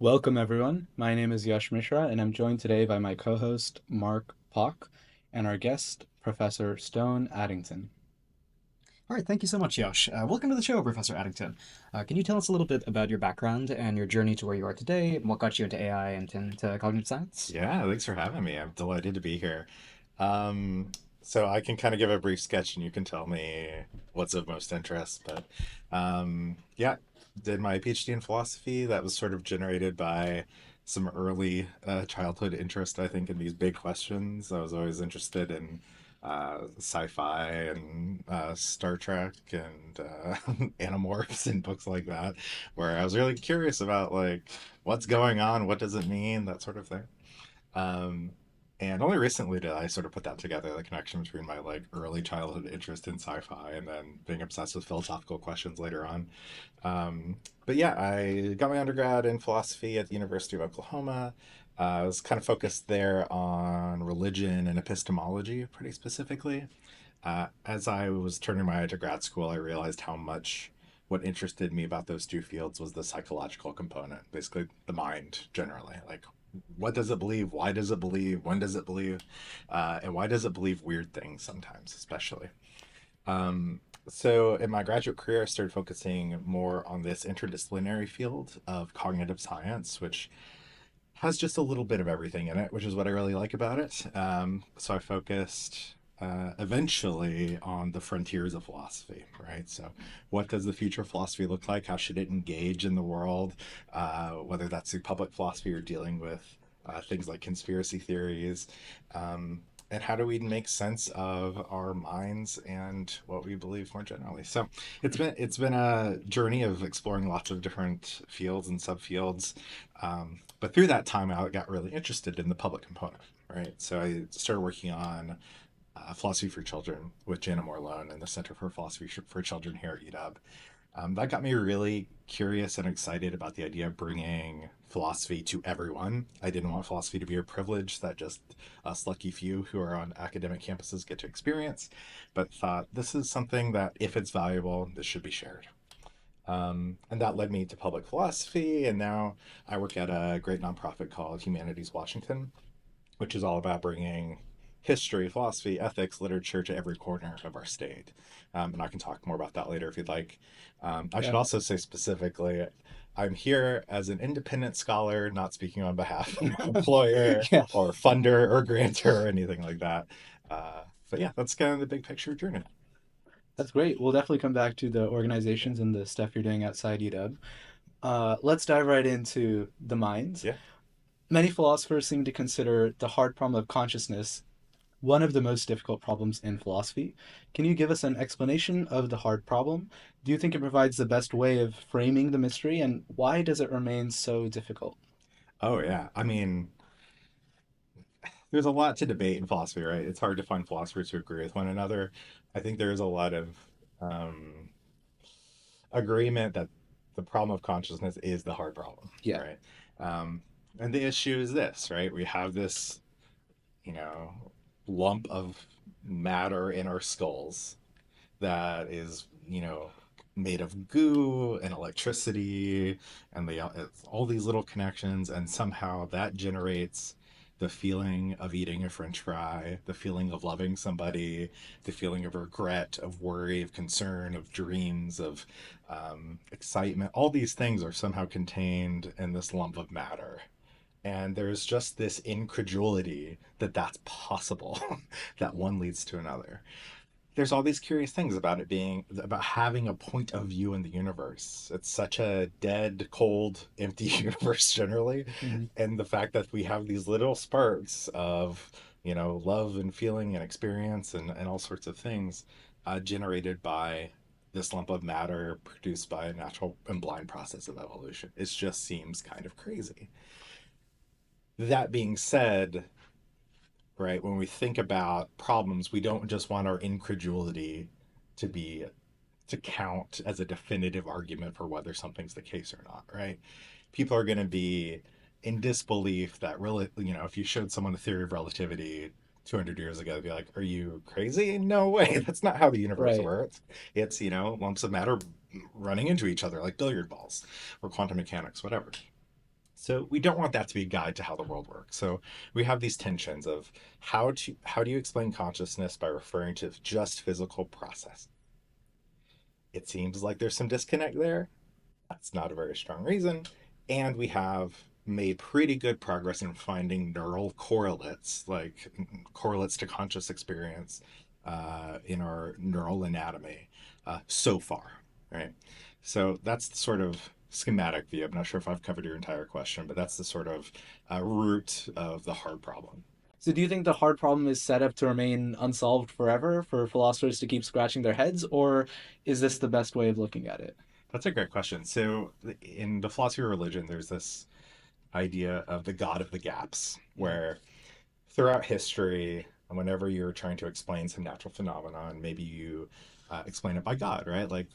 Welcome, everyone. My name is Yash Mishra, and I'm joined today by my co host, Mark Pock, and our guest, Professor Stone Addington. All right, thank you so much, Yash. Welcome to the show, Professor Addington. Can you tell us a little bit about your background and your journey to where you are today, and what got you into AI and into cognitive science? Yeah, thanks for having me. I'm delighted to be here. Um, so I can kind of give a brief sketch and you can tell me what's of most interest. Yeah, did my PhD in philosophy. That was sort of generated by some early childhood interest, I think, in these big questions. I was always interested in sci-fi and Star Trek and Animorphs and books like that, where I was really curious about like what's going on, what does it mean, that sort of thing. Um, and only recently did I sort of put that together, the connection between my like early childhood interest in sci-fi and then being obsessed with philosophical questions later on. But yeah, I got my undergrad in philosophy at the University of Oklahoma. I was kind of focused there on religion and epistemology pretty specifically. As I was turning my eye to grad school, I realized how much what interested me about those two fields was the psychological component, basically the mind generally. Like, what does it believe? Why does it believe? When does it believe? And why does it believe weird things sometimes, especially? So in my graduate career, I started focusing more on this interdisciplinary field of cognitive science, which has just a little bit of everything in it, which is what I really like about it. So I focused eventually on the frontiers of philosophy, right? So, what does the future of philosophy look like? How should it engage in the world? Whether that's through public philosophy or dealing with things like conspiracy theories. And how do we make sense of our minds and what we believe more generally? So it's been a journey of exploring lots of different fields and subfields. But through that time, I got really interested in the public component, right? So I started working on philosophy for children with Jana Morlone and the Center for Philosophy for Children here at UW. That got me really curious and excited about the idea of bringing philosophy to everyone. I didn't want philosophy to be a privilege that just us lucky few who are on academic campuses get to experience, but thought this is something that, if it's valuable, this should be shared. And that led me to public philosophy, and now I work at a great nonprofit called Humanities Washington, which is all about bringing history, philosophy, ethics, literature to every corner of our state. And I can talk more about that later if you'd like. I should Yeah. also say specifically, I'm here as an independent scholar, not speaking on behalf of my employer Yeah, or funder or grantor or anything like that. But yeah, that's kind of the big picture journey. that's great. We'll definitely come back to the organizations and the stuff you're doing outside UW. Let's dive right into the mind. Yeah. Many philosophers seem to consider the hard problem of consciousness one of the most difficult problems in philosophy. Can you give us an explanation of the hard problem? Do you think it provides the best way of framing the mystery, and why does it remain so difficult? Oh, yeah. I mean, there's a lot to debate in philosophy, right? It's hard to find philosophers who agree with one another. I think there's a lot of um, agreement that the problem of consciousness is the hard problem, Yeah. right? Um, and the issue is this, right? We have this, you know, lump of matter in our skulls that is, made of goo and electricity and it's all these little connections, and somehow that generates the feeling of eating a french fry, the feeling of loving somebody, the feeling of regret, of worry, of concern, of dreams, of excitement. All these things are somehow contained in this lump of matter, and there's just this incredulity that that's possible, that one leads to another. There's all these curious things about it being about having a point of view in the universe. It's such a dead, cold, empty universe generally. Mhm. And the fact that we have these little sparks of, love and feeling and experience and all sorts of things generated by this lump of matter produced by a natural and blind process of evolution. It just seems kind of crazy. That being said, right, when we think about problems, we don't just want our incredulity to be to count as a definitive argument for whether something's the case or not, right? People are going to be in disbelief that really, if you showed someone the theory of relativity 200 years ago, they'd be like, are you crazy? No way. That's not how the universe Right. works. It's, lumps of matter running into each other like billiard balls or quantum mechanics, whatever. So we don't want that to be a guide to how the world works. So we have these tensions of how do you explain consciousness by referring to just physical process? It seems like there's some disconnect there. That's not a very strong reason. And we have made pretty good progress in finding neural correlates, like correlates to conscious experience in our neural anatomy so far, right? So that's the sort of schematic view. I'm not sure if I've covered your entire question, but that's the sort of root of the hard problem. So, do you think the hard problem is set up to remain unsolved forever for philosophers to keep scratching their heads, or is this the best way of looking at it? That's a great question. So, in the philosophy of religion, there's this idea of the God of the gaps, Mm. where throughout history, whenever you're trying to explain some natural phenomenon, maybe you explain it by God, right? Like,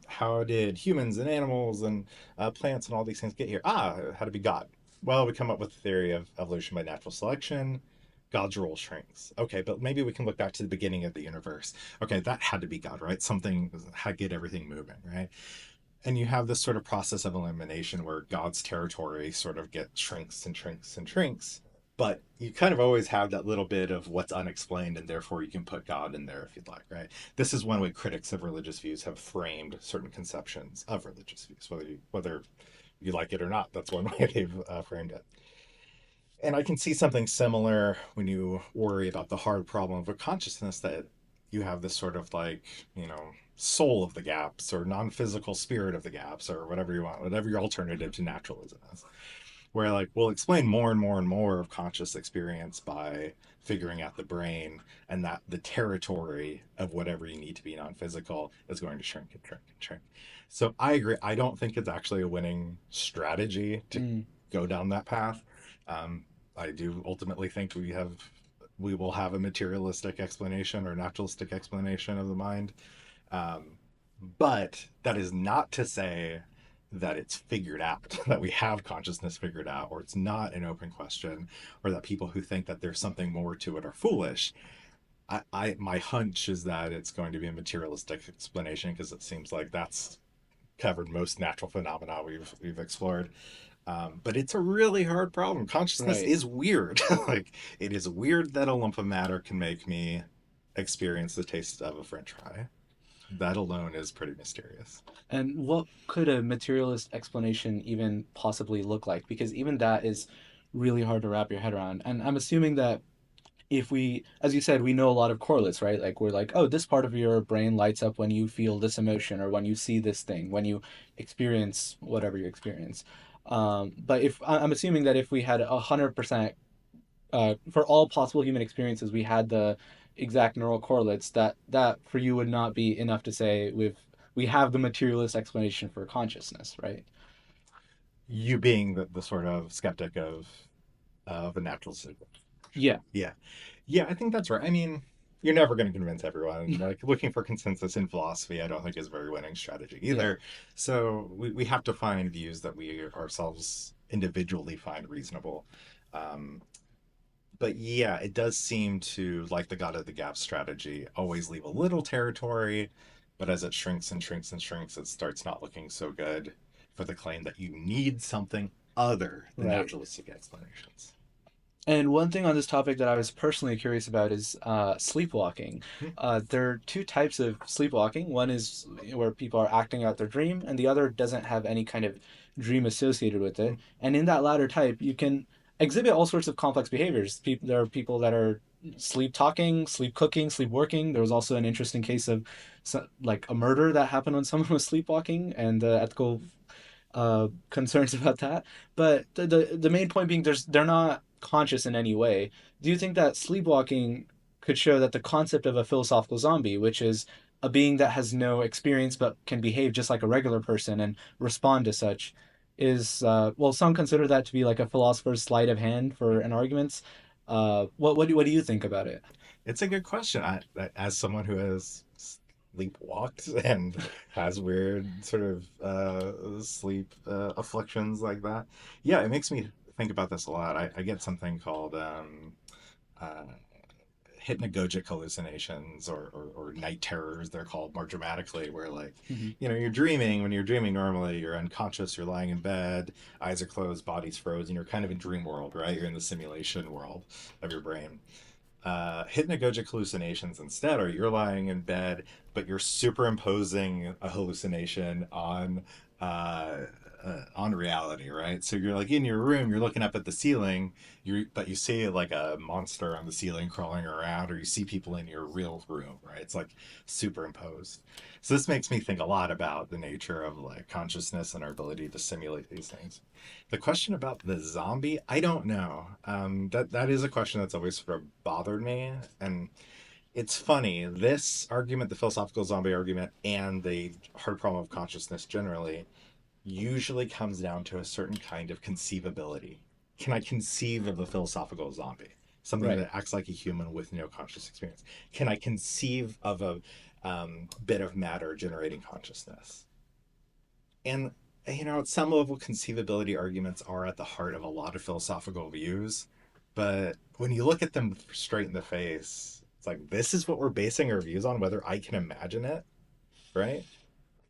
how did humans and animals and plants and all these things get here? Ah, it had to be God. Well, we come up with the theory of evolution by natural selection. God's role shrinks. Okay, but maybe we can look back to the beginning of the universe. Okay, that had to be God, right? Something had to get everything moving, right? And you have this sort of process of elimination where God's territory sort of gets shrinks and shrinks and shrinks. But you kind of always have that little bit of what's unexplained, and therefore you can put God in there if you'd like, right? This is one way critics of religious views have framed certain conceptions of religious views, whether you like it or not. That's one way they've framed it. And I can see something similar when you worry about the hard problem of a consciousness that you have this sort of like, soul of the gaps or non physical spirit of the gaps or whatever you want, whatever your alternative to naturalism is. Where like we'll explain more and more and more of conscious experience by figuring out the brain and that the territory of whatever you need to be non physical is going to shrink and shrink and shrink. So I agree. I don't think it's actually a winning strategy to Mm. go down that path. Um, I do ultimately think we will have a materialistic explanation or naturalistic explanation of the mind. Um, but that is not to say that it's figured out, that we have consciousness figured out, or it's not an open question, or that people who think that there's something more to it are foolish. My hunch is that it's going to be a materialistic explanation because it seems like that's covered most natural phenomena we've explored. But it's a really hard problem. Consciousness Right. is weird. Like it is weird that a lump of matter can make me experience the taste of a French fry. That alone is pretty mysterious. And what could a materialist explanation even possibly look like? Because even that is really hard to wrap your head around. And I'm assuming that if we, as you said, we know a lot of correlates, right? Like we're like, oh, this part of your brain lights up when you feel this emotion or when you see this thing, when you experience whatever you experience. But if I'm assuming that if we had 100% for all possible human experiences, we had the exact neural correlates, that for you would not be enough to say we have the materialist explanation for consciousness, right? You being the sort of skeptic of a natural system. Yeah. Yeah. Yeah, I think that's right. I mean, you're never going to convince everyone. Like looking for consensus in philosophy, I don't think is a very winning strategy Yeah. either. So we have to find views that we ourselves individually find reasonable. Um, but yeah, it does seem to, like the God of the Gap strategy, always leave a little territory, but as it shrinks and shrinks and shrinks, it starts not looking so good for the claim that you need something other than Right. naturalistic explanations. And one thing on this topic that I was personally curious about is sleepwalking. Hmm. There are two types of sleepwalking. One is where people are acting out their dream, and the other doesn't have any kind of dream associated with Hmm. it. And in that latter type, you can exhibit all sorts of complex behaviors. There are people that are sleep talking, sleep cooking, sleep working. There was also an interesting case of like a murder that happened when someone was sleepwalking, and the ethical concerns about that. But the main point being, they're not conscious in any way. Do you think that sleepwalking could show that the concept of a philosophical zombie, which is a being that has no experience but can behave just like a regular person and respond to such, is well, some consider that to be like a philosopher's sleight of hand for an argument. What do you think about it? It's a good question. As someone who has sleepwalked and has weird sort of sleep afflictions like that, yeah, it makes me think about this a lot. I get something called uh, hypnagogic hallucinations or night terrors, they're called more dramatically, where like, Hmm. you're dreaming. When you're dreaming normally, you're unconscious, you're lying in bed, eyes are closed, body's frozen, you're kind of in dream world, right? You're in the simulation world of your brain. Hypnagogic hallucinations instead are you're lying in bed, but you're superimposing a hallucination on reality, right? So you're like in your room, you're looking up at the ceiling, but you see like a monster on the ceiling crawling around, or you see people in your real room, right? It's like superimposed. So this makes me think a lot about the nature of like consciousness and our ability to simulate these things. The question about the zombie, I don't know. That is a question that's always sort of bothered me, and it's funny. This argument, the philosophical zombie argument, and the hard problem of consciousness generally, usually comes down to a certain kind of conceivability. Can I conceive of a philosophical zombie? Something Right. that acts like a human with no conscious experience. Can I conceive of a bit of matter generating consciousness? And at some level, conceivability arguments are at the heart of a lot of philosophical views. But when you look at them straight in the face, it's like, this is what we're basing our views on, whether I can imagine it, right?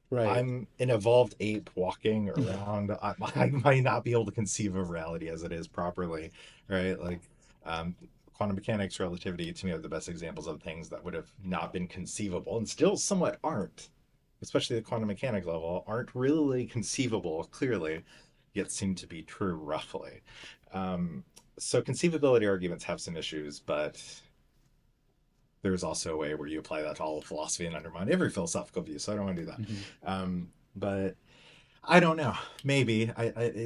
Right. I'm an evolved ape walking around. I might not be able to conceive of reality as it is properly, right? Like, um, quantum mechanics, relativity, to me, are the best examples of things that would have not been conceivable and still somewhat aren't, especially the quantum mechanic level, aren't really conceivable clearly, yet seem to be true roughly. Um, so conceivability arguments have some issues, but there's also a way where you apply that to all of philosophy and undermine every philosophical view. So I don't want to do that. Hmm. But I don't know. Maybe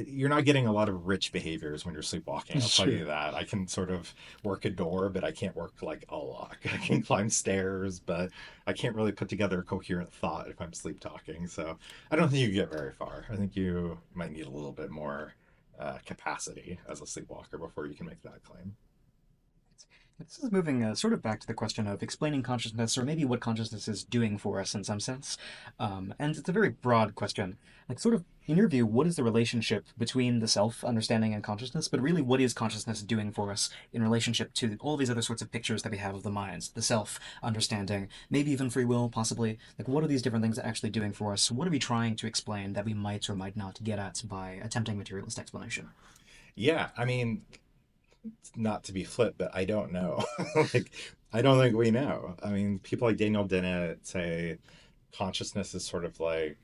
you're not getting a lot of rich behaviors when you're sleepwalking. I'll tell Sure. you that. I can sort of work a door, but I can't work like a lock. I can climb stairs, but I can't really put together a coherent thought if I'm sleep talking. So I don't think you get very far. I think you might need a little bit more capacity as a sleepwalker before you can make that claim. This is moving sort of back to the question of explaining consciousness, or maybe what consciousness is doing for us in some sense. And it's a very broad question. Like, sort of, in your view, what is the relationship between the self, understanding, and consciousness? But really, what is consciousness doing for us in relationship to all these other sorts of pictures that we have of the minds? The self, understanding, maybe even free will, possibly. Like, what are these different things actually doing for us? What are we trying to explain that we might or might not get at by attempting materialist explanation? Yeah, I mean, not to be flip, but I don't know. Like, I don't think we know. I mean, people like Daniel Dennett say consciousness is sort of like,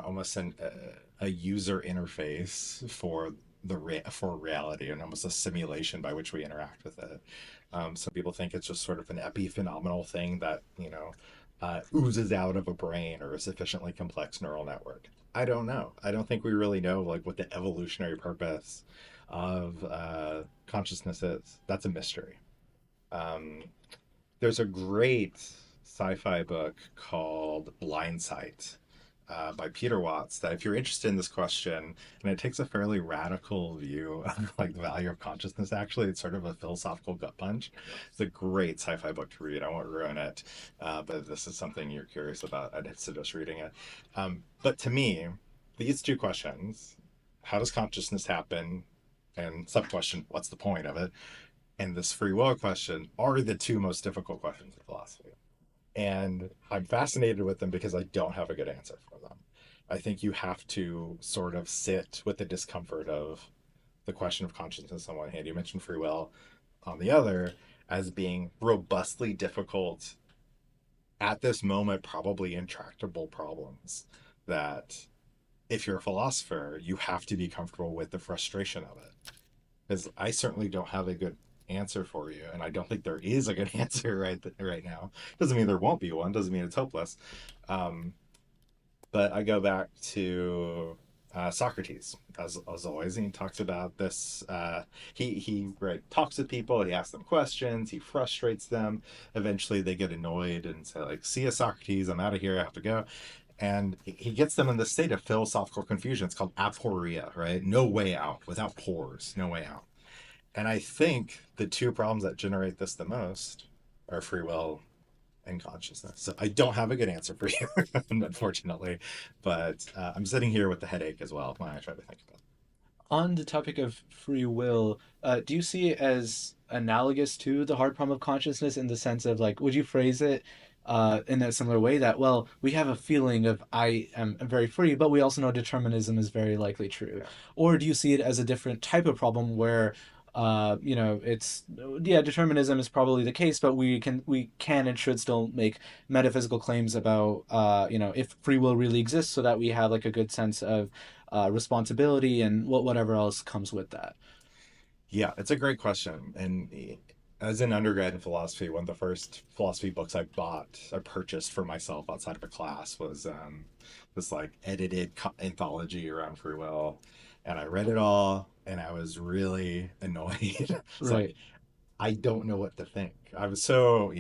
almost a user interface for for reality, and almost a simulation by which we interact with it. Some people think it's just sort of an epiphenomenal thing that oozes out of a brain or a sufficiently complex neural network. I don't know. I don't think we really know like what the evolutionary purpose of consciousness is. That's a mystery. Um, there's a great sci-fi book called Blind Sight by Peter Watts that if you're interested in this question, and it takes a fairly radical view of like the value of consciousness, actually, it's sort of a philosophical gut punch. It's a great sci-fi book to read. I won't ruin it, but if this is something you're curious about, I'd suggest reading it. But to me, these two questions, how does consciousness happen? And sub question, what's the point of it? And this free will question are the two most difficult questions in philosophy. And I'm fascinated with them because I don't have a good answer for them. I think you have to sort of sit with the discomfort of the question of consciousness on one hand. You mentioned free will on the other as being robustly difficult at this moment, probably intractable problems that if you're a philosopher, you have to be comfortable with the frustration of it. Because I certainly don't have a good answer for you, and I don't think there is a good answer right now. Doesn't mean there won't be one. Doesn't mean it's hopeless. Um, but I go back to Socrates as always, and he talks about this. He right, talks with people. He asks them questions. He frustrates them. Eventually, they get annoyed and say like, "See you, Socrates. I'm out of here. I have to go." And he gets them in this state of philosophical confusion. It's called aporia, right? No way out. Without pores, no way out. And I think the two problems that generate this the most are free will and consciousness. So I don't have a good answer for you, unfortunately, but I'm sitting here with the headache as well when I try to think about it. On the topic of free will, do you see it as analogous to the hard problem of consciousness in the sense of like, would you phrase it in a similar way that, well, we have a feeling of I am very free, but we also know determinism is very likely true? Yeah. Or do you see it as a different type of problem where, it's yeah, determinism is probably the case, but we can and should still make metaphysical claims about, if free will really exists, so that we have like a good sense of responsibility and whatever else comes with that. Yeah, it's a great question. And as an undergrad in philosophy, one of the first philosophy books I purchased for myself outside of a class was this like edited anthology around free will. And I read it all and I was really annoyed. It's like, Right. I don't know what to think. I was so,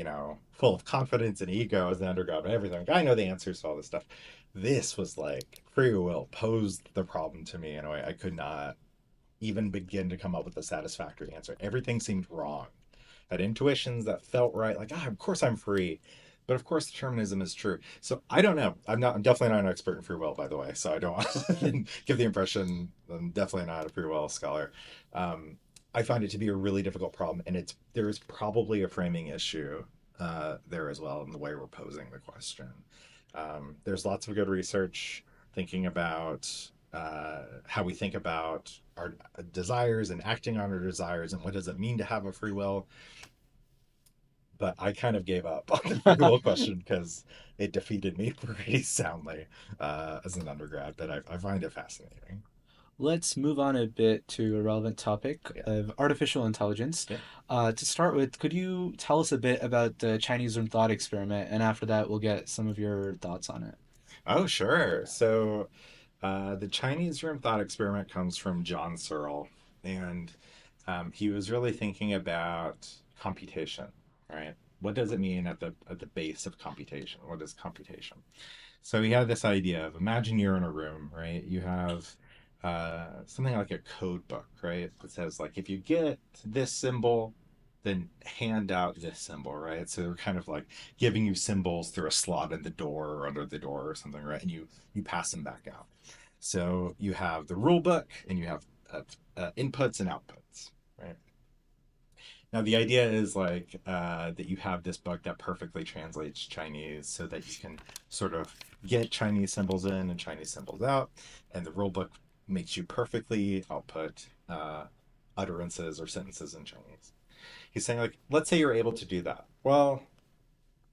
full of confidence and ego as an undergrad and everything. I know the answers to all this stuff. This was like free will posed the problem to me in a way I could not even begin to come up with a satisfactory answer. Everything seemed wrong. Had intuitions that felt right, like, of course I'm free. But of course, determinism is true. So I don't know. I'm definitely not an expert in free will, by the way. So I don't want to give the impression I'm definitely not a free will scholar. Um, I find it to be a really difficult problem, and there is probably a framing issue there as well in the way we're posing the question. There's lots of good research thinking about how we think about our desires and acting on our desires and what does it mean to have a free will. But I kind of gave up on the free will question because it defeated me pretty soundly as an undergrad. But I find it fascinating. Let's move on a bit to a relevant topic Yeah. of artificial intelligence. Yeah. To start with, could you tell us a bit about the Chinese room thought experiment? And after that, we'll get some of your thoughts on it. Oh, sure. So the Chinese room thought experiment comes from John Searle, and he was really thinking about computation, right? What does it mean at the base of computation? What is computation? So he had this idea of imagine you're in a room, right? You have something like a code book, right? That says like if you get this symbol, then hand out this symbol, right? So they're kind of like giving you symbols through a slot in the door or under the door or something, right? And you pass them back out. So you have the rule book and you have inputs and outputs, right? Now the idea is like that you have this book that perfectly translates Chinese so that you can sort of get Chinese symbols in and Chinese symbols out, and the rule book makes you perfectly output utterances or sentences in Chinese. He's saying like, let's say you're able to do that. Well,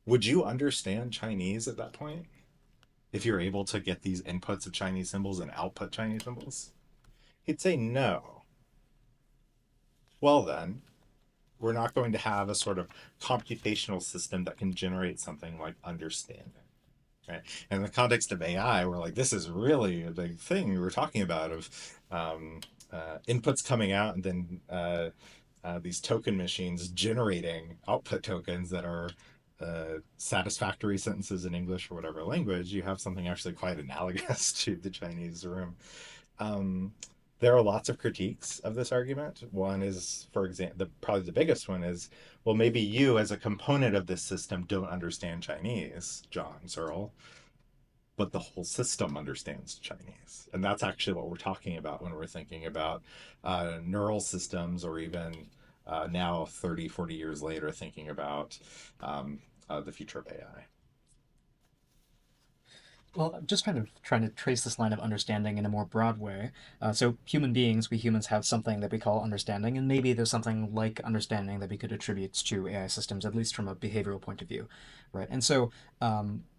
would you understand Chinese at that point if you're able to get these inputs of Chinese symbols and output Chinese symbols? He'd say no. Well then, we're not going to have a sort of computational system that can generate something like understanding. Right. And in the context of AI, we're like, this is really a big thing we were talking about of inputs coming out and then these token machines generating output tokens that are satisfactory sentences in English or whatever language. You have something actually quite analogous to the Chinese room. Um, there are lots of critiques of this argument. One is, for example, probably the biggest one is, well, maybe you as a component of this system don't understand Chinese, John Searle, but the whole system understands Chinese. And that's actually what we're talking about when we're thinking about neural systems or even now 30, 40 years later, thinking about the future of AI. Well, I'm just kind of trying to trace this line of understanding in a more broad way. So, human beings, we humans have something that we call understanding, and maybe there's something like understanding that we could attribute to AI systems, at least from a behavioral point of view, right? And so,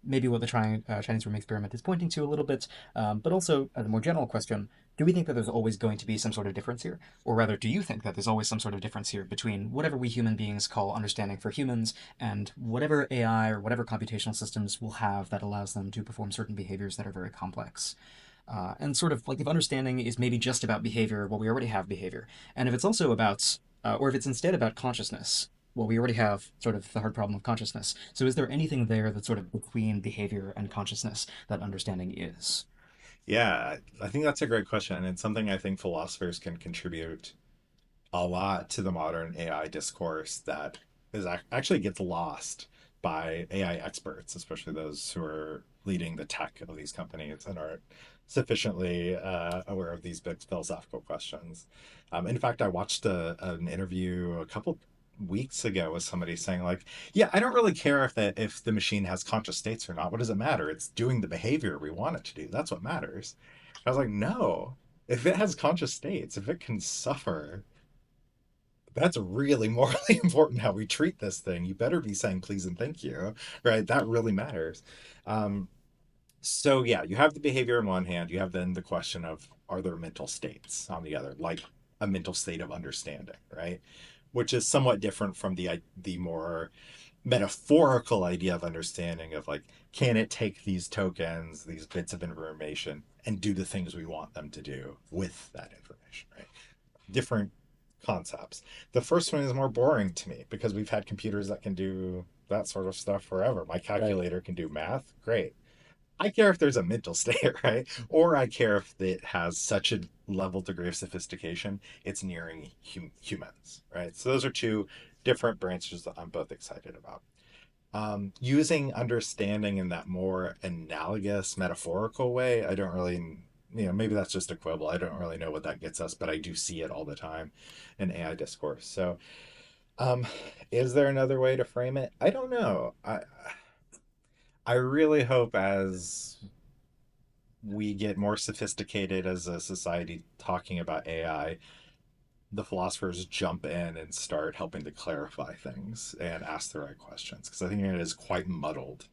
maybe what the Chinese room experiment is pointing to a little bit, but also as a more general question, do we think that there's always going to be some sort of difference here? Or rather, do you think that there's always some sort of difference here between whatever we human beings call understanding for humans and whatever AI or whatever computational systems will have that allows them to perform certain behaviors that are very complex? And sort of like if understanding is maybe just about behavior, well, we already have behavior. And if it's also about, or if it's instead about consciousness, well, we already have sort of the hard problem of consciousness. So is there anything there that's sort of between behavior and consciousness that understanding is? Yeah, I think that's a great question. And it's something I think philosophers can contribute a lot to the modern AI discourse that actually gets lost by AI experts, especially those who are leading the tech of these companies and are sufficiently aware of these big philosophical questions. In fact, I watched an interview a couple weeks ago with somebody saying like, yeah, I don't really care if the machine has conscious states or not. What does it matter? It's doing the behavior we want it to do. That's what matters. I was like, no. If it has conscious states, if it can suffer, that's really morally important how we treat this thing. You better be saying please and thank you, right? That really matters. Um, so yeah, you have the behavior on one hand, you have then the question of are there mental states on the other, like a mental state of understanding, right? Which is somewhat different from the more metaphorical idea of understanding of like, can it take these tokens, these bits of information, and do the things we want them to do with that information, right? Different concepts. The first one is more boring to me because we've had computers that can do that sort of stuff forever. My Right. calculator can do math. Great. I care if there's a mental state, right? Or I care if it has such a level degree of sophistication, it's nearing humans, right? So those are two different branches that I'm both excited about. Using understanding in that more analogous, metaphorical way, I don't really, maybe that's just a quibble. I don't really know what that gets us, but I do see it all the time in AI discourse. So, um, is there another way to frame it? I don't know. I really hope as we get more sophisticated as a society talking about AI, the philosophers jump in and start helping to clarify things and ask the right questions because I think it is quite muddled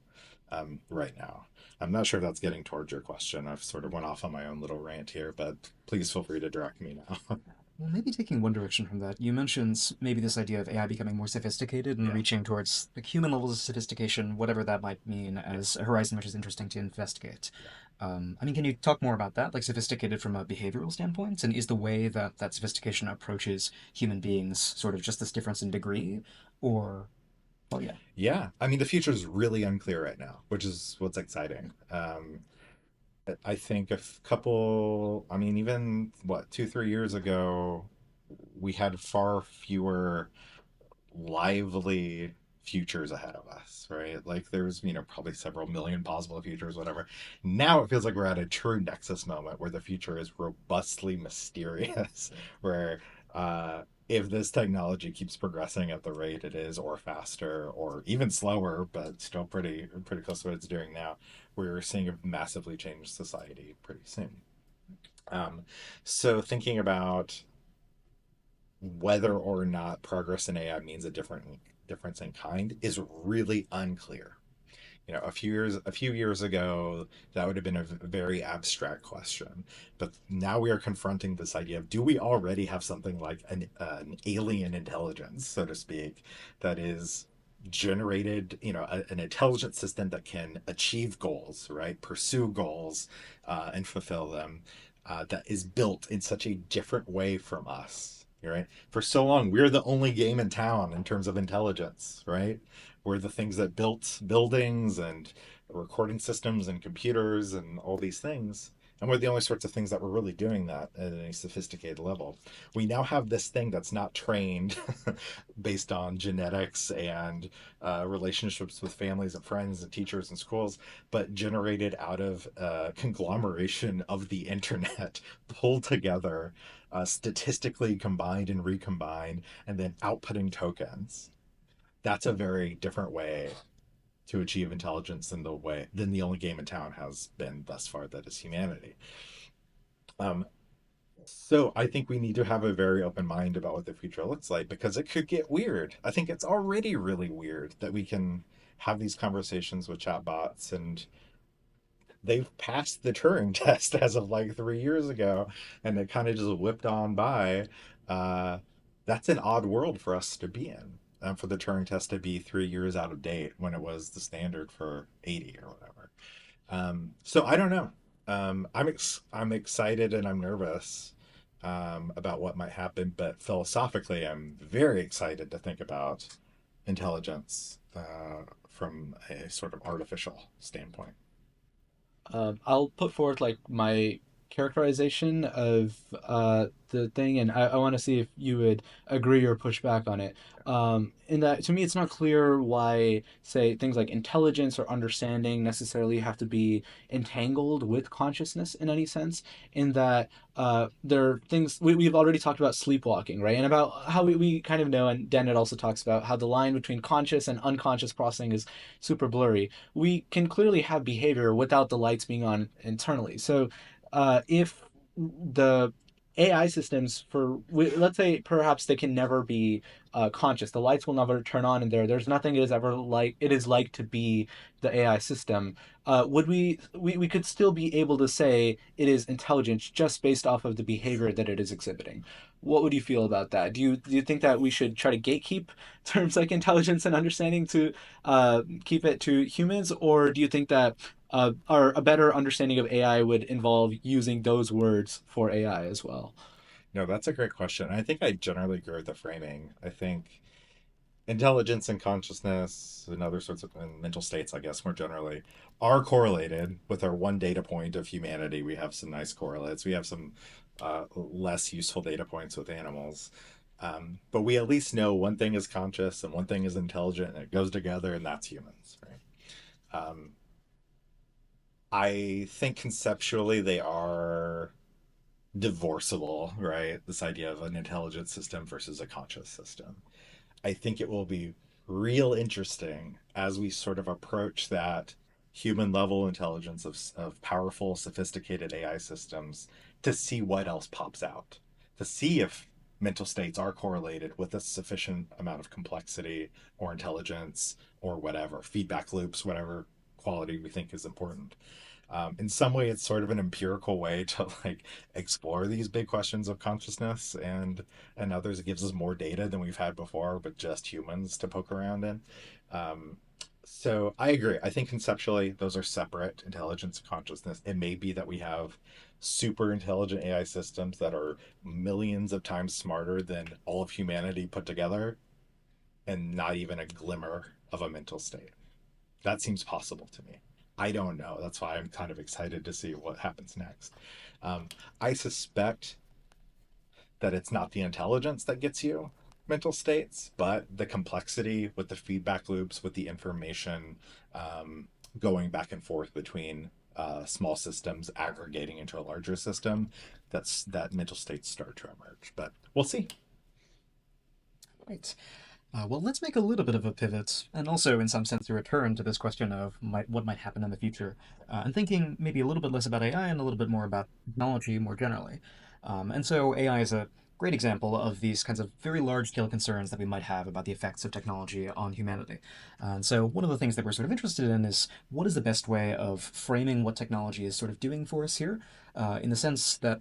right now. I'm not sure if that's getting towards your question. I've sort of went off on my own little rant here, but please feel free to direct me now. Well, maybe taking one direction from that, you mentioned maybe this idea of AI becoming more sophisticated and Yeah. reaching towards like human levels of sophistication, whatever that might mean, Yeah. as a horizon which is interesting to investigate. Yeah. I mean, can you talk more about that, like sophisticated from a behavioral standpoint? And is the way that that sophistication approaches human beings sort of just this difference in degree, or well, yeah. Yeah. I mean, the future is really unclear right now, which is what's exciting. I think I mean, even what, 2, 3 years ago, we had far fewer lively futures ahead of us, right? Like there's, probably several million possible futures, whatever. Now it feels like we're at a true nexus moment where the future is robustly mysterious, where if this technology keeps progressing at the rate it is, or faster, or even slower, but still pretty close to what it's doing now, we're seeing a massively changed society pretty soon. Um, so thinking about whether or not progress in AI means a difference in kind is really unclear. A few years ago, that would have been a very abstract question, but now we are confronting this idea of do we already have something like an alien intelligence, so to speak, that is generated, an intelligent system that can achieve goals, right, pursue goals, and fulfill them, that is built in such a different way from us, right? For so long, we're the only game in town in terms of intelligence, right? We're the things that built buildings and recording systems and computers and all these things. And we're the only sorts of things that were really doing that at a sophisticated level. We now have this thing that's not trained based on genetics and relationships with families and friends and teachers and schools, but generated out of a conglomeration of the internet pulled together, statistically combined and recombined, and then outputting tokens. That's a very different way to achieve intelligence than the only game in town has been thus far, that is humanity. Um, so I think we need to have a very open mind about what the future looks like because it could get weird. I think it's already really weird that we can have these conversations with chatbots and they've passed the Turing test as of like 3 years ago, and it kind of just whipped on by. Uh, that's an odd world for us to be in, for the Turing test to be 3 years out of date when it was the standard for 80 or whatever. So I don't know. I'm excited and I'm nervous about what might happen, but philosophically, I'm very excited to think about intelligence from a sort of artificial standpoint. I'll put forth like my characterization of the thing, and I want to see if you would agree or push back on it. In that, to me, it's not clear why, say, things like intelligence or understanding necessarily have to be entangled with consciousness in any sense. In that, there are things we've already talked about sleepwalking, right? And about how we kind of know, and Dennett also talks about how the line between conscious and unconscious processing is super blurry. We can clearly have behavior without the lights being on internally. So, if the AI systems let's say perhaps they can never be conscious. The lights will never turn on in there. There's nothing it is like to be the AI system. Would we could still be able to say it is intelligent just based off of the behavior that it is exhibiting. What would you feel about that? Do you think that we should try to gatekeep terms like intelligence and understanding to keep it to humans, or do you think that a better understanding of AI would involve using those words for AI as well? No, that's a great question. I think I generally agree with the framing. I think intelligence and consciousness and other sorts of and mental states, I guess, more generally, are correlated with our one data point of humanity. We have some nice correlates. We have some less useful data points with animals. But we at least know one thing is conscious and one thing is intelligent, and it goes together, and that's humans, right? Um, I think conceptually they are divorceable, right? This idea of an intelligent system versus a conscious system. I think it will be real interesting as we sort of approach that human level intelligence of powerful, sophisticated AI systems to see what else pops out, to see if mental states are correlated with a sufficient amount of complexity or intelligence or whatever, feedback loops, whatever quality we think is important. In some way, it's sort of an empirical way to like explore these big questions of consciousness, and others it gives us more data than we've had before, but just humans to poke around in. Um, so I agree. I think conceptually those are separate, intelligence and consciousness. It may be that we have super intelligent AI systems that are millions of times smarter than all of humanity put together, and not even a glimmer of a mental state. That seems possible to me. I don't know. That's why I'm kind of excited to see what happens next. Um, I suspect that it's not the intelligence that gets you mental states, but the complexity with the feedback loops, with the information um, going back and forth between small systems aggregating into a larger system. That mental states start to emerge, but we'll see. Right. Well, let's make a little bit of a pivot, and also, in some sense, a return to this question of what might happen in the future, and thinking maybe a little bit less about AI and a little bit more about technology more generally. And so, AI is a great example of these kinds of very large-scale concerns that we might have about the effects of technology on humanity. And so, one of the things that we're sort of interested in is what is the best way of framing what technology is sort of doing for us here, in the sense that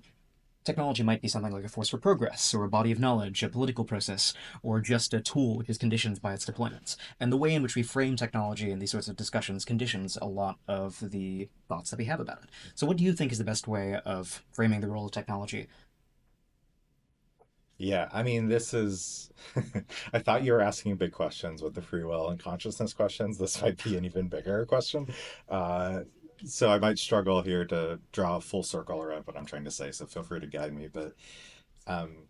technology might be something like a force for progress, or a body of knowledge, a political process, or just a tool which is conditioned by its deployments. And the way in which we frame technology in these sorts of discussions conditions a lot of the thoughts that we have about it. So, what do you think is the best way of framing the role of technology? Yeah, I mean, this is. I thought you were asking big questions with the free will and consciousness questions. This might be an even bigger question. Uh, so I might struggle here to draw a full circle around what I'm trying to say, so feel free to guide me. But um,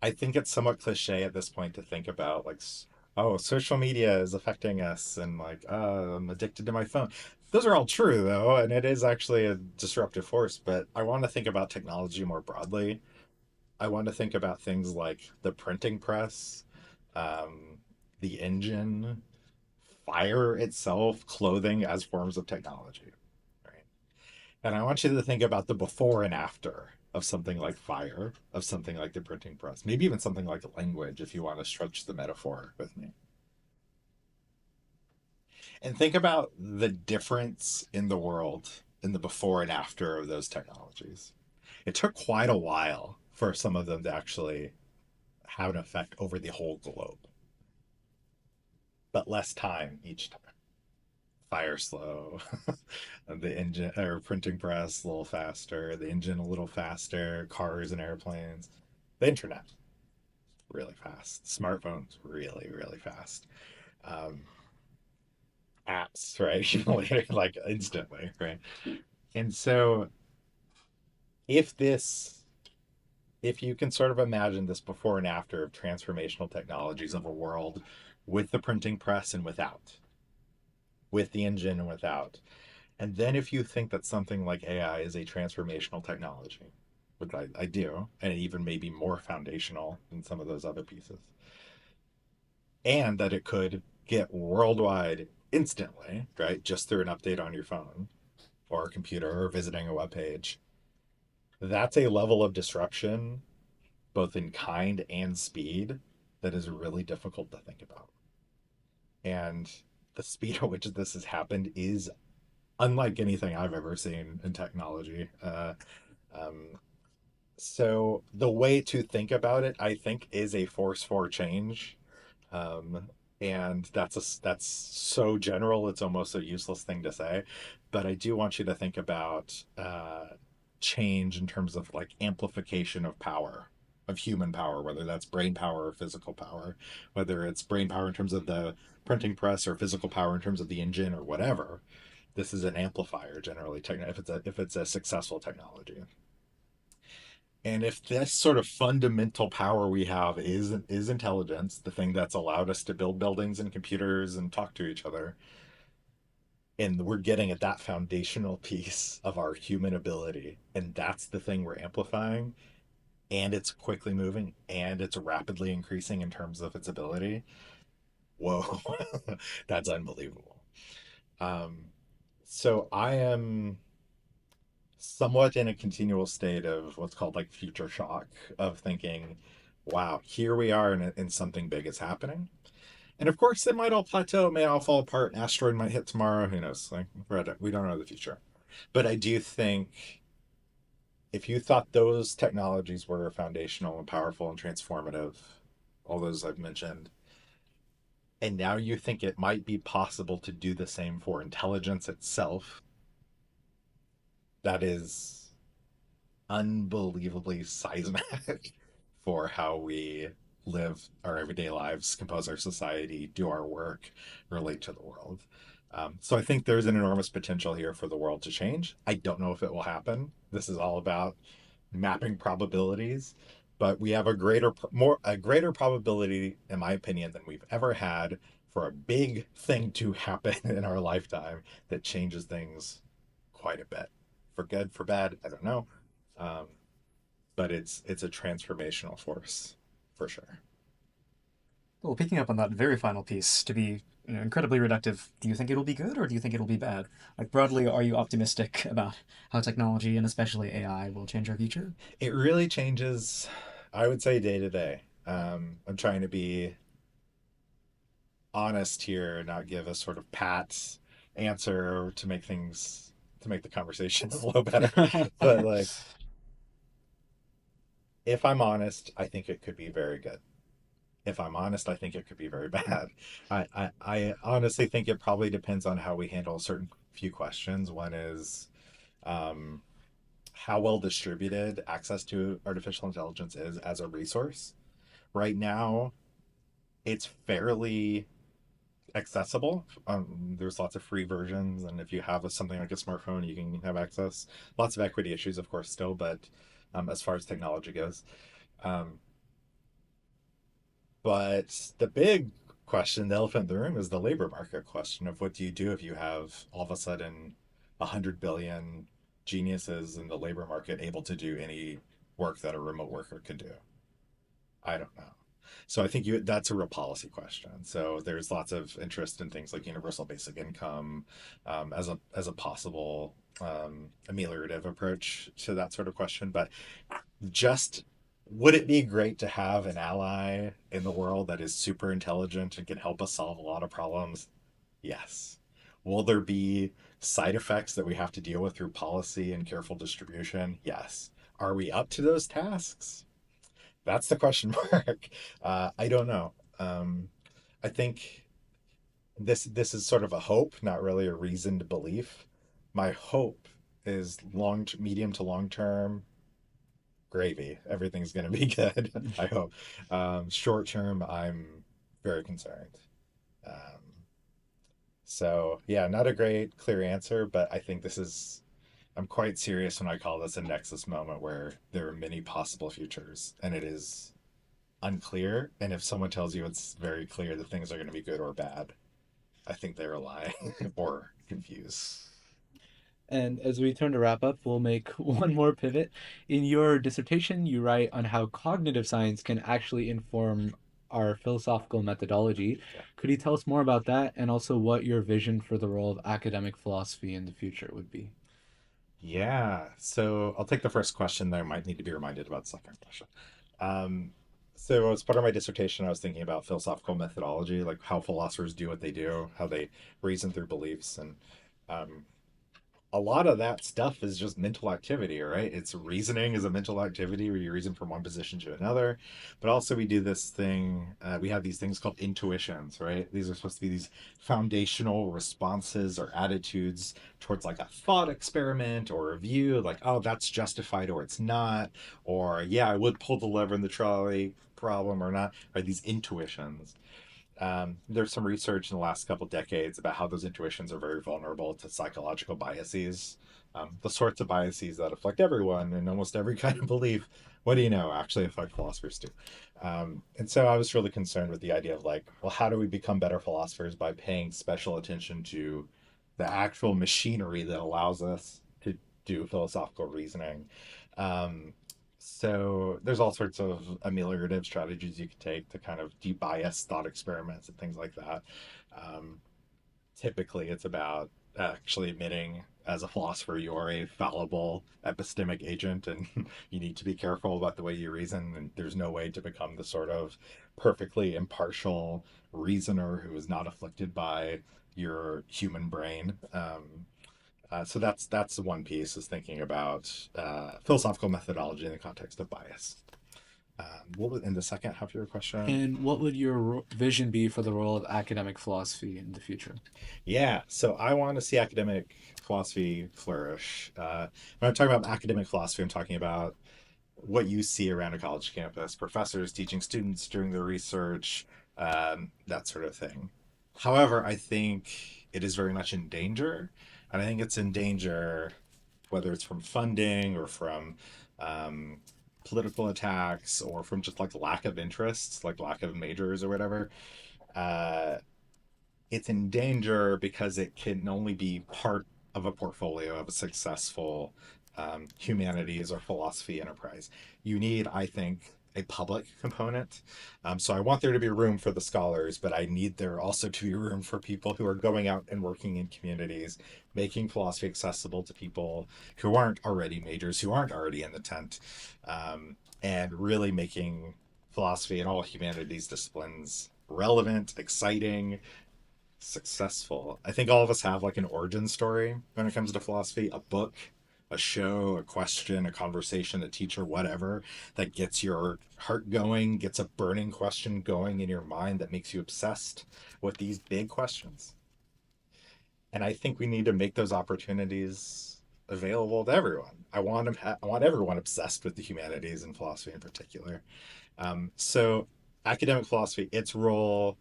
I think it's somewhat cliche at this point to think about like, oh, social media is affecting us, and like, I'm addicted to my phone. Those are all true, though, and it is actually a disruptive force. But I want to think about technology more broadly. I want to think about things like the printing press, um, the engine, fire itself, clothing as forms of technology. Right? And I want you to think about the before and after of something like fire, of something like the printing press, maybe even something like language, if you want to stretch the metaphor with me. And think about the difference in the world in the before and after of those technologies. It took quite a while for some of them to actually have an effect over the whole globe, but less time each time. Fire slow, the engine or printing press a little faster, the engine a little faster, cars and airplanes, the internet really fast, smartphones really really fast, um, apps right, like instantly, right? And so if this if you can sort of imagine this before and after of transformational technologies of a world with the printing press and without, with the engine and without. And then if you think that something like AI is a transformational technology, which I do, and even maybe more foundational than some of those other pieces, and that it could get worldwide instantly, right? Just through an update on your phone or a computer or visiting a web page. That's a level of disruption, both in kind and speed, that is really difficult to think about. And the speed at which this has happened is unlike anything I've ever seen in technology. Um, so the way to think about it, I think, is a force for change. Um, and that's so general, it's almost a useless thing to say. But I do want you to think about change in terms of like amplification of power, of human power, whether that's brain power or physical power, whether it's brain power in terms of the printing press or physical power in terms of the engine or whatever. This is an amplifier generally, if it's a successful technology. And if this sort of fundamental power we have is intelligence, the thing that's allowed us to build buildings and computers and talk to each other, and we're getting at that foundational piece of our human ability, and that's the thing we're amplifying, and it's quickly moving and it's rapidly increasing in terms of its ability. Whoa, that's unbelievable. Um, so I am somewhat in a continual state of what's called like future shock, of thinking, wow, here we are and something big is happening. And of course, it might all plateau, it may all fall apart, an asteroid might hit tomorrow, who knows? Like, we don't know the future. But I do think if you thought those technologies were foundational and powerful and transformative, all those I've mentioned, and now you think it might be possible to do the same for intelligence itself, that is unbelievably seismic for how we live our everyday lives, compose our society, do our work, relate to the world. So I think there's an enormous potential here for the world to change. I don't know if it will happen. This is all about mapping probabilities, but we have a greater probability, in my opinion, than we've ever had for a big thing to happen in our lifetime that changes things quite a bit. For good, for bad, I don't know. Um, but it's a transformational force for sure. Well, picking up on that very final piece, to be incredibly reductive, do you think it'll be good or do you think it'll be bad? Like, broadly, are you optimistic about how technology and especially AI will change our future? It really changes, I would say, day to day. I'm trying to be honest here, not give a sort of pat answer to make the conversation flow better. But like, if I'm honest, I think it could be very good. If I'm honest, I think it could be very bad. I honestly think it probably depends on how we handle certain few questions. One is um, how well distributed access to artificial intelligence is as a resource. Right now, it's fairly accessible. There's lots of free versions, and if you have something like a smartphone, you can have access. Lots of equity issues, of course, still, but as far as technology goes. Um, but the big question, the elephant in the room, is the labor market question of what do you do if you have all of a sudden 100 billion geniuses in the labor market able to do any work that a remote worker could do? I don't know. So I think that's a real policy question. So there's lots of interest in things like universal basic income as a possible ameliorative approach to that sort of question. But just would it be great to have an ally in the world that is super intelligent and can help us solve a lot of problems? Yes. Will there be side effects that we have to deal with through policy and careful distribution? Yes. Are we up to those tasks? That's the question mark. I don't know. I think this is sort of a hope, not really a reasoned belief. My hope is medium to long term gravy. Everything's going to be good. I hope. Short term, I'm very concerned. So yeah, not a great clear answer, but I think this is I'm quite serious when I call this a nexus moment where there are many possible futures and it is unclear. And if someone tells you it's very clear that things are going to be good or bad, I think they're lying or confused. And as we turn to wrap up, we'll make one more pivot. In your dissertation, you write on how cognitive science can actually inform our philosophical methodology. Yeah. Could you tell us more about that and also what your vision for the role of academic philosophy in the future would be? Yeah. So I'll take the first question there. I might need to be reminded about the second question. Um, so as part of my dissertation, I was thinking about philosophical methodology, like how philosophers do what they do, how they reason through beliefs, and um, a lot of that stuff is just mental activity, right? It's reasoning is a mental activity where you reason from one position to another. But also, we do this thing, we have these things called intuitions, right? These are supposed to be these foundational responses or attitudes towards like a thought experiment or a view, like, oh, that's justified or it's not. Or, yeah, I would pull the lever in the trolley problem or not, right? These intuitions. There's some research in the last couple decades about how those intuitions are very vulnerable to psychological biases, the sorts of biases that affect everyone and almost every kind of belief. What do you know? Actually, affect philosophers too. And so I was really concerned with the idea of like, well, how do we become better philosophers by paying special attention to the actual machinery that allows us to do philosophical reasoning? Um, so there's all sorts of ameliorative strategies you can take to kind of de-bias thought experiments and things like that. Um, Typically, it's about actually admitting as a philosopher you are a fallible epistemic agent and you need to be careful about the way you reason. And there's no way to become the sort of perfectly impartial reasoner who is not afflicted by your human brain. So that's the one piece is thinking about philosophical methodology in the context of bias. What was in the second half of your question? And what would your vision be for the role of academic philosophy in the future? Yeah, so I want to see academic philosophy flourish. When I'm talking about academic philosophy, I'm talking about what you see around a college campus, professors teaching students doing their research, that sort of thing. However, I think it is very much in danger, and I think it's in danger whether it's from funding or from um, political attacks or from just like lack of interests, like lack of majors or whatever. Uh, it's in danger because it can only be part of a portfolio of a successful humanities or philosophy enterprise. You need, I think, a public component. So I want there to be room for the scholars, but I need there also to be room for people who are going out and working in communities, making philosophy accessible to people who aren't already majors, who aren't already in the tent, and really making philosophy and all humanities disciplines relevant, exciting, successful. I think all of us have like an origin story when it comes to philosophy, a book, a show, a question, a conversation, a teacher, whatever that gets your heart going, gets a burning question going in your mind that makes you obsessed with these big questions. And I think we need to make those opportunities available to everyone. I want everyone obsessed with the humanities and philosophy in particular. So academic philosophy, its role,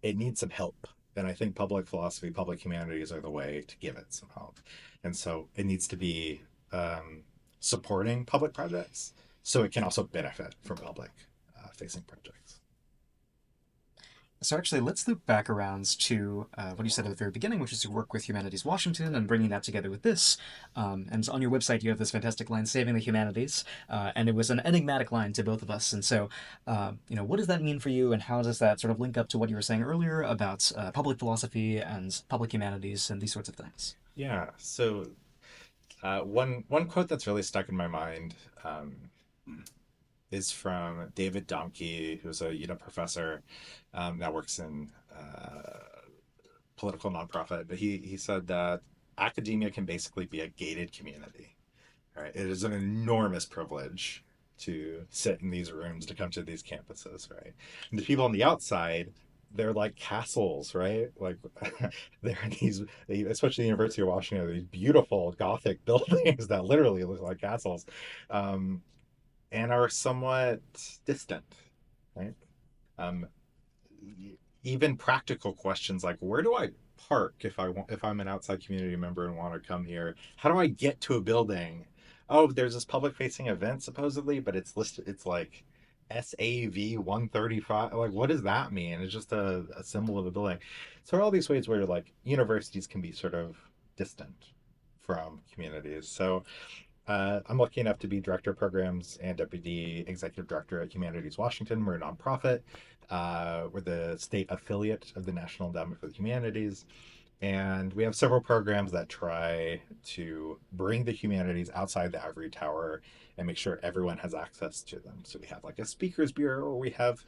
it needs some help. And I think public philosophy, public humanities are the way to give it some help. And so it needs to be supporting public projects so it can also benefit from public facing projects. So actually, let's loop back around to what you said at the very beginning, which is your work with Humanities Washington and bringing that together with this. And on your website, you have this fantastic line, "Saving the Humanities," and it was an enigmatic line to both of us. And so, what does that mean for you, and how does that sort of link up to what you were saying earlier about public philosophy and public humanities and these sorts of things? Yeah. So one quote that's really stuck in my mind is from David Domke, who's a professor that works in political nonprofit. But he said that academia can basically be a gated community. Right? It is an enormous privilege to sit in these rooms, to come to these campuses, right? And the people on the outside, they're like castles, right? Like they're these, especially the University of Washington, these beautiful Gothic buildings that literally look like castles, um, and are somewhat distant, right? Um, Even practical questions like where do I park if I'm an outside community member and want to come here? How do I get to a building? Oh, there's this public facing event supposedly, but it's listed. It's like SAV 135. Like, what does that mean? It's just a symbol of a building. So there are all these ways where like universities can be sort of distant from communities. So I'm lucky enough to be director of programs and deputy executive director at Humanities Washington. We're a nonprofit. We're the state affiliate of the National Endowment for the Humanities. And we have several programs that try to bring the humanities outside the ivory tower and make sure everyone has access to them. So we have like a speakers bureau, or we have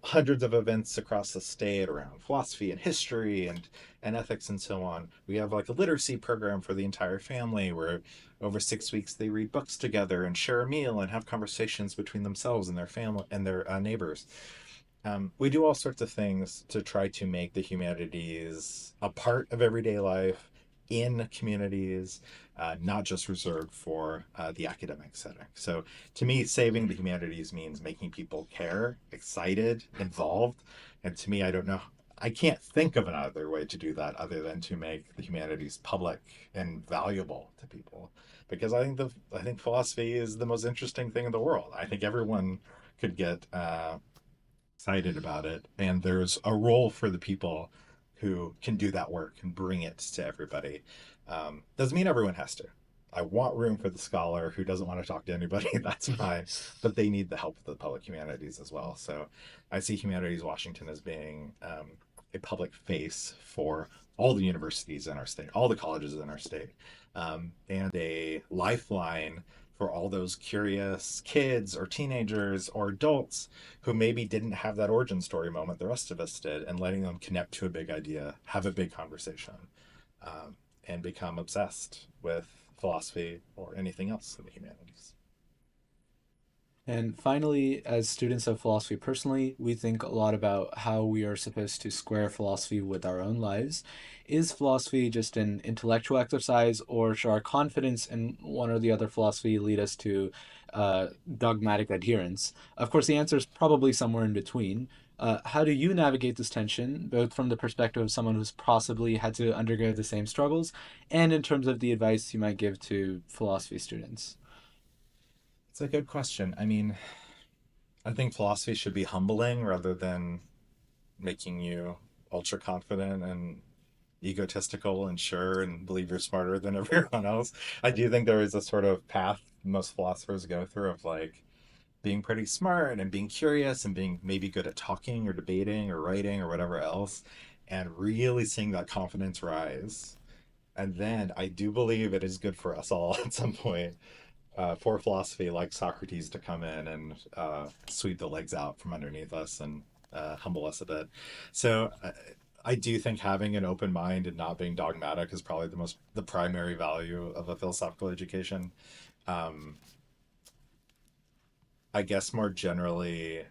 hundreds of events across the state around philosophy and history and ethics and so on. We have like a literacy program for the entire family where over 6 weeks they read books together and share a meal and have conversations between themselves and their family and their neighbors. We do all sorts of things to try to make the humanities a part of everyday life in communities, not just reserved for the academic setting. So, to me, saving the humanities means making people care, excited, involved. And to me, I don't know, I can't think of another way to do that other than to make the humanities public and valuable to people. Because I think philosophy is the most interesting thing in the world. I think everyone could get excited about it, and there's a role for the people who can do that work and bring it to everybody. Doesn't mean everyone has to. I want room for the scholar who doesn't want to talk to anybody. That's fine, but they need the help of the public humanities as well. So I see Humanities Washington as being a public face for all the universities in our state, all the colleges in our state, and a lifeline for all those curious kids or teenagers or adults who maybe didn't have that origin story moment the rest of us did, and letting them connect to a big idea, have a big conversation, and become obsessed with philosophy or anything else in the humanities. And finally, as students of philosophy personally, we think a lot about how we are supposed to square philosophy with our own lives. Is philosophy just an intellectual exercise, or should our confidence in one or the other philosophy lead us to dogmatic adherence? Of course, the answer is probably somewhere in between. How do you navigate this tension, both from the perspective of someone who's possibly had to undergo the same struggles, and in terms of the advice you might give to philosophy students? It's a good question. I mean, I think philosophy should be humbling rather than making you ultra confident and egotistical and sure and believe you're smarter than everyone else. I do think there is a sort of path most philosophers go through of like being pretty smart and being curious and being maybe good at talking or debating or writing or whatever else, and really seeing that confidence rise. And then I do believe it is good for us all at some point, for philosophy like Socrates to come in and sweep the legs out from underneath us and humble us a bit. So I do think having an open mind and not being dogmatic is probably the primary value of a philosophical education. Um, I guess more generally,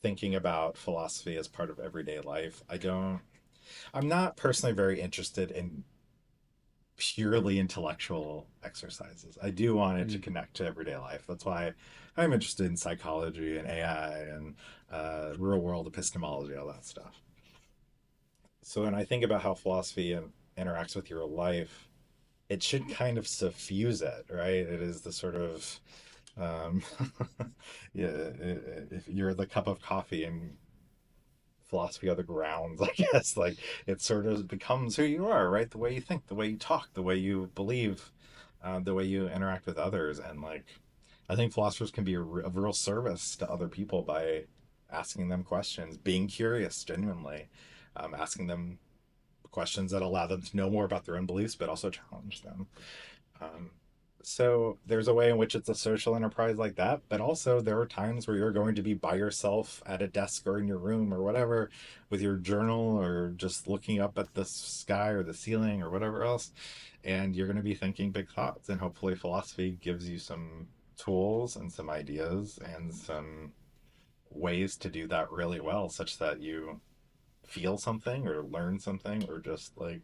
thinking about philosophy as part of everyday life, I'm not personally very interested in purely intellectual exercises. I do want it to Mm. connect to everyday life. That's why I'm interested in psychology and AI and real world epistemology, all that stuff. So when I think about how philosophy interacts with your life, it should kind of suffuse it, right? It is the sort of um, yeah, if you're the cup of coffee and philosophy of the grounds, I guess. Like it sort of becomes who you are, right? The way you think, the way you talk, the way you believe, the way you interact with others, and like I think philosophers can be of real service to other people by asking them questions, being curious genuinely, asking them questions that allow them to know more about their own beliefs, but also challenge them. Um, so there's a way in which it's a social enterprise like that, but also there are times where you're going to be by yourself at a desk or in your room or whatever with your journal or just looking up at the sky or the ceiling or whatever else. And you're going to be thinking big thoughts. And hopefully, philosophy gives you some tools and some ideas and some ways to do that really well, such that you feel something or learn something or just like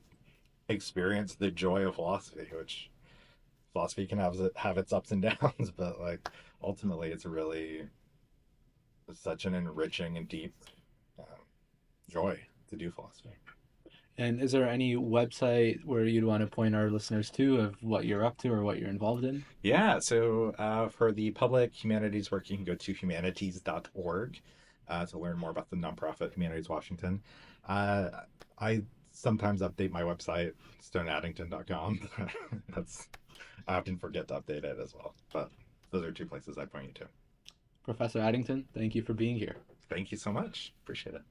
experience the joy of philosophy, which philosophy can have its ups and downs, but like ultimately, it's really such an enriching and deep um, joy. to do philosophy. And is there any website where you'd want to point our listeners to of what you're up to or what you're involved in? Yeah, so for the public humanities work, you can go to humanities.org to learn more about the nonprofit Humanities Washington. Uh, I sometimes update my website, stoneaddington.com. That's I often forget to update it as well. But those are two places I point you to. Professor Addington, thank you for being here. Thank you so much. Appreciate it.